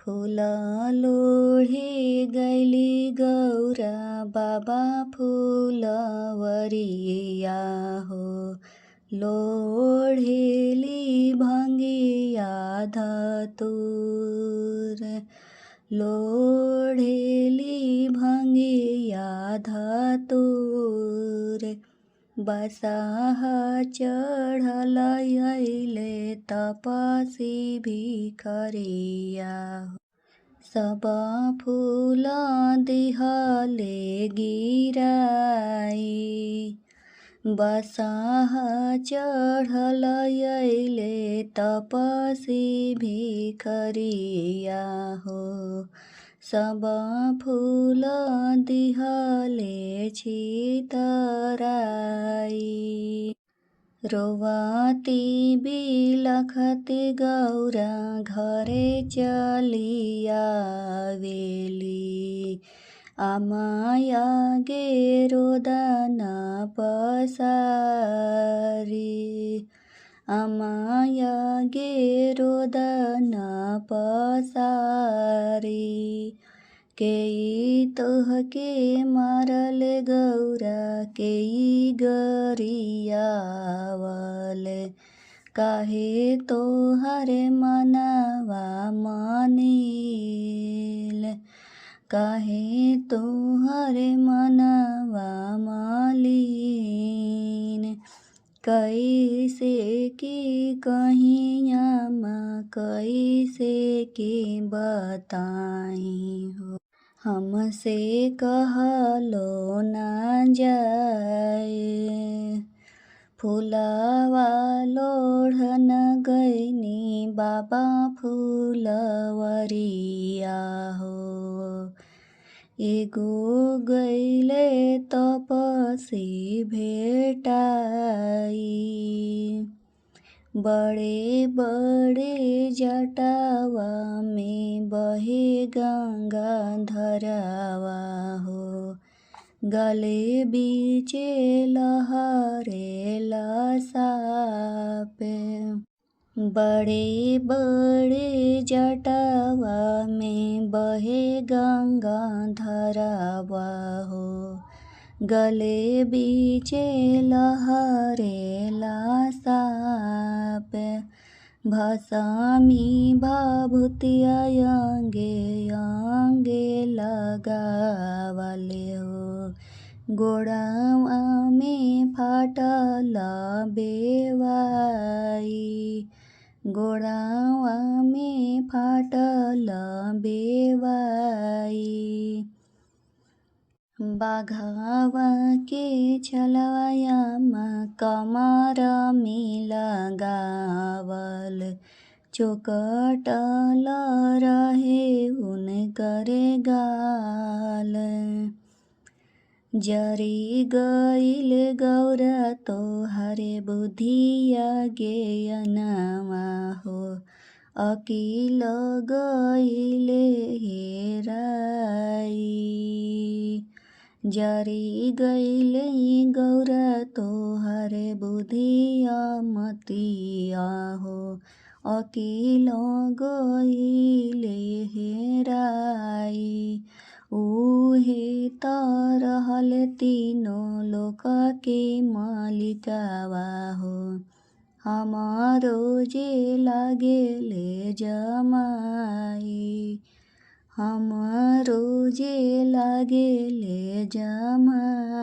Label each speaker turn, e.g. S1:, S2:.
S1: फूल लोढे गैली गौरा बाबा फुलवरिया हो। लोढेली भङ्गिया धतुर, लोढेली भङ्गिया धतुर। बसाह चढल अइले तपसी भिखरिया हो। सब फूल दिहले गिराई, बसाह चढल अइले तपसी भिखरिया हो। सब फूल दिहले छितराई, रोवती बिलखती गौरा घरे चलियावेली। आमाया गे रोदन पसारी, आमाया गे रोदन पसारी। केही तोहके मारले गौरा केही गरियावले। काहे तोहरे मनवा मनिल, काहे तोहरे मनवा मलिन। कैसे की कहियामा कैसे के बताई हो। हमसे कहलो ना जाए, फूलवा लोढ़न गइनी बाबा फुलवरिया हो। एगो गइले तपसी भेटाई, बड़े बड़े जटावा में बहे गंगा धरावा हो। गले बीचे लहरेला सापे, बड़े बड़े जटावा में बहे गंगा धरावा हो। गले बीचे लहरेला सापे, भसामी भाभूतिया अंगे अंगे लगावले हो। गोड़वा में फाटल बेवाई, गोड़वा में फाटल बेवाई। बाघावा के छलवायामा कमर में लगावल, चोकटल रहे उनकर गाल। जरी गइल गौरा तोहरे बुधिया ज्ञानवा हो। अकिल गइले हेराई, जरी गइले गौरा तोहरे बुधिया मतिया हो। अकिल गइले हेराई, उहे त रहल तीनों लोक के मालिकवा हो। हमारो जे लागेले जमाई, हमारो जे लागेले जमाई।